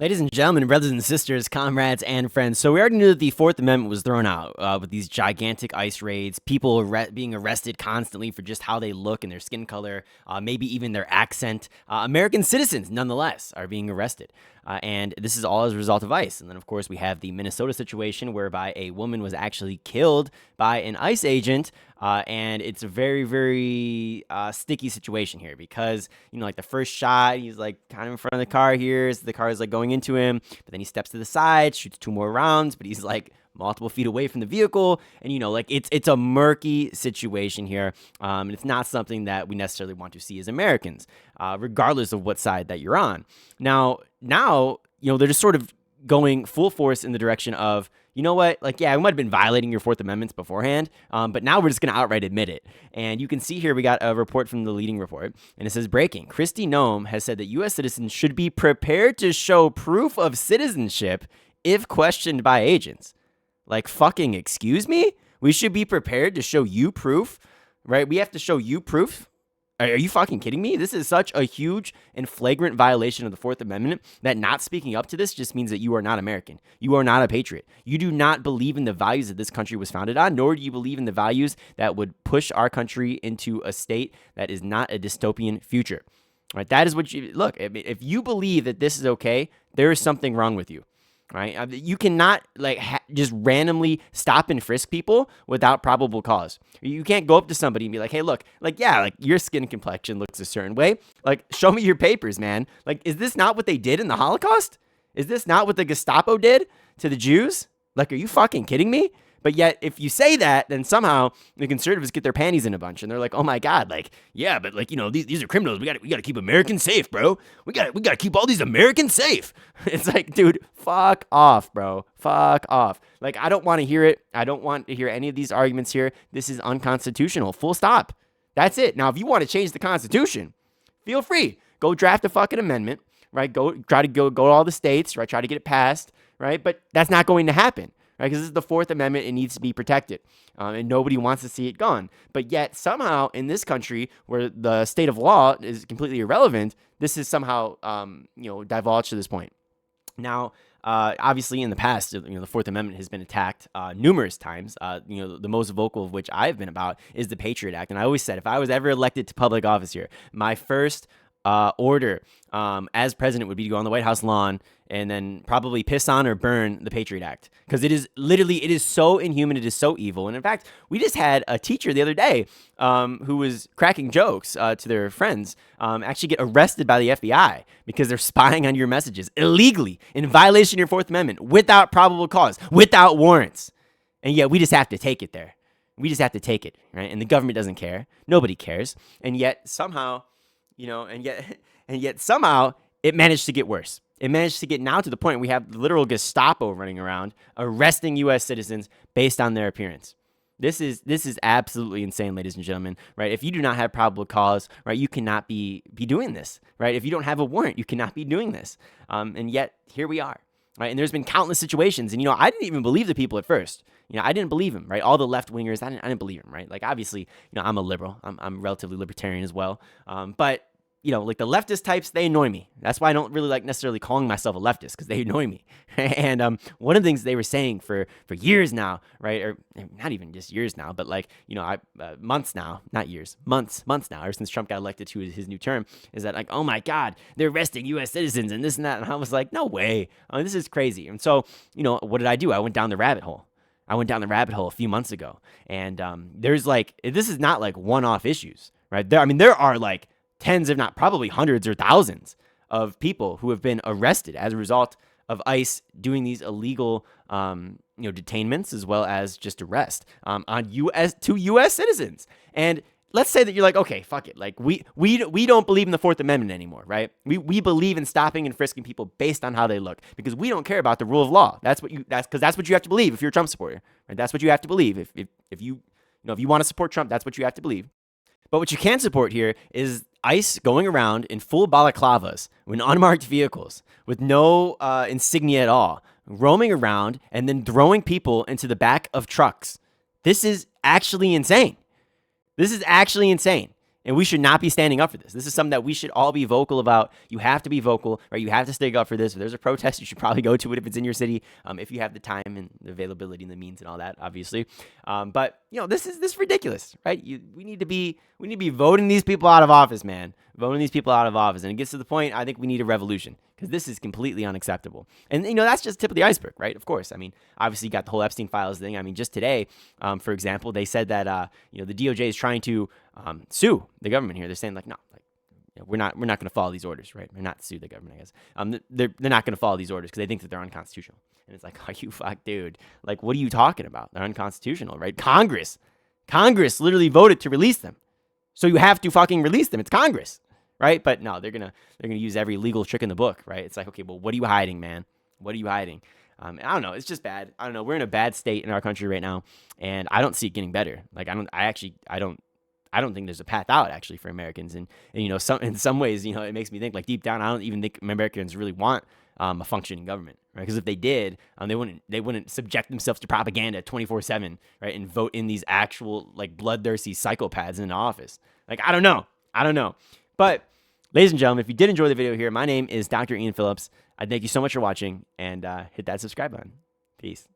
Ladies and gentlemen, brothers and sisters, comrades and friends. So we already knew that the Fourth Amendment was thrown out with these gigantic ICE raids, people being arrested constantly for just how they look and their skin color, maybe even their accent. American citizens, nonetheless, are being arrested. And this is all as a result of ICE. And then, of course, we have the Minnesota situation whereby a woman was actually killed by an ICE agent. And it's a very, very sticky situation here because, like the first shot, he's like kind of in front of the car here as the car is like going into him. But then he steps to the side, shoots 2 more rounds, but he's like multiple feet away from the vehicle. And, it's a murky situation here. And it's not something that we necessarily want to see as Americans, regardless of what side that you're on. Now, they're just sort of going full force in the direction of, you know what? Like, yeah, we might have been violating your Fourth Amendments beforehand, but now we're just going to outright admit it. And you can see here we got a report from the leading report, and it says, breaking. Kristi Noem has said that U.S. citizens should be prepared to show proof of citizenship if questioned by agents. Like, fucking excuse me? We should be prepared to show you proof, right? We have to show you proof? Are you fucking kidding me? This is such a huge and flagrant violation of the Fourth Amendment that not speaking up to this just means that you are not American. You are not a patriot. You do not believe in the values that this country was founded on, nor do you believe in the values that would push our country into a state that is not a dystopian future. Right? That is what you look. If you believe that this is okay, there is something wrong with you. Right? You cannot just randomly stop and frisk people without probable cause. You can't go up to somebody and be like, hey, look, your skin complexion looks a certain way. Like, show me your papers, man. Like, is this not what they did in the Holocaust? Is this not what the Gestapo did to the Jews? Like, are you fucking kidding me? But yet, if you say that, then somehow the conservatives get their panties in a bunch, and they're like, "Oh my God, these are criminals. We got to keep Americans safe, bro. We got to keep all these Americans safe." It's like, dude, fuck off, bro. Fuck off. Like, I don't want to hear it. I don't want to hear any of these arguments here. This is unconstitutional. Full stop. That's it. Now, if you want to change the Constitution, feel free. Go draft a fucking amendment, right? Go to all the states, right? Try to get it passed, right? But that's not going to happen. Right, because this is the Fourth Amendment, it needs to be protected, and nobody wants to see it gone. But yet, somehow, in this country, where the state of law is completely irrelevant, this is somehow, divulged to this point. Now, obviously, in the past, the Fourth Amendment has been attacked numerous times. The most vocal of which I've been about is the Patriot Act. And I always said, if I was ever elected to public office here, my first order as president would be to go on the White House lawn and then probably piss on or burn the Patriot Act. Because it is so inhuman, it is so evil. And in fact, we just had a teacher the other day who was cracking jokes to their friends actually get arrested by the FBI because they're spying on your messages illegally in violation of your Fourth Amendment without probable cause, without warrants. And yet we just have to take it there. We just have to take it, right? And the government doesn't care. Nobody cares. And yet somehow, and yet somehow it managed to get worse. It managed to get now to the point we have literal Gestapo running around arresting U.S. citizens based on their appearance. This is absolutely insane, ladies and gentlemen, right? If you do not have probable cause, right, you cannot be doing this, right? If you don't have a warrant, you cannot be doing this. And yet here we are, right? And there's been countless situations, and I didn't even believe the people at first. I didn't believe him, right? All the left wingers, I didn't believe him, right? Like, obviously, I'm a liberal. I'm relatively libertarian as well. But like the leftist types, they annoy me. That's why I don't really like necessarily calling myself a leftist, because they annoy me. And one of the things they were saying for years now, right, or not even just years now, but months now, not years, months now, ever since Trump got elected to his new term, is that like, oh my God, they're arresting U.S. citizens and this and that. And I was like, no way. This is crazy. And so, what did I do? I went down the rabbit hole. A few months ago. And there's this is not like one-off issues, right? There are like tens, if not probably hundreds or thousands of people who have been arrested as a result of ICE doing these illegal, detainments as well as just arrest on U.S. citizens. And let's say that you're like, okay, fuck it. Like we don't believe in the Fourth Amendment anymore, right? We believe in stopping and frisking people based on how they look because we don't care about the rule of law. That's what you have to believe if you're a Trump supporter, right? That's what you have to believe. If you want to support Trump, that's what you have to believe. But what you can support here is ICE going around in full balaclavas in unmarked vehicles with no insignia at all, roaming around and then throwing people into the back of trucks. This is actually insane. And we should not be standing up for this. This is something that we should all be vocal about. You have to be vocal, right? You have to stick up for this. If there's a protest, you should probably go to it if it's in your city, if you have the time and the availability and the means and all that, obviously. But this is ridiculous, right? We need to be voting these people out of office, man. Voting these people out of office, and it gets to the point. I think we need a revolution because this is completely unacceptable. And that's just the tip of the iceberg, right? Of course. I mean, obviously, you got the whole Epstein files thing. I mean, just today, for example, they said that the DOJ is trying to sue the government here. They're saying like, no, like we're not going to follow these orders, right? They're not sue the government, I guess. They're not going to follow these orders because they think that they're unconstitutional. And it's like, oh, you fuck, dude. Like, what are you talking about? They're unconstitutional, right? Congress literally voted to release them, so you have to fucking release them. It's Congress, right? But no, they're gonna use every legal trick in the book, right? It's like, okay, well, what are you hiding, man? What are you hiding? I don't know. It's just bad. I don't know. We're in a bad state in our country right now, and I don't see it getting better. Like, I don't think there's a path out actually for Americans. And in some ways, it makes me think like deep down, I don't even think Americans really want a functioning government, right? Because if they did, they wouldn't subject themselves to propaganda 24/7, right? And vote in these actual like bloodthirsty psychopaths into office. Like, I don't know. But ladies and gentlemen, if you did enjoy the video here, my name is Dr. Ian Phillips. I thank you so much for watching, and hit that subscribe button. Peace.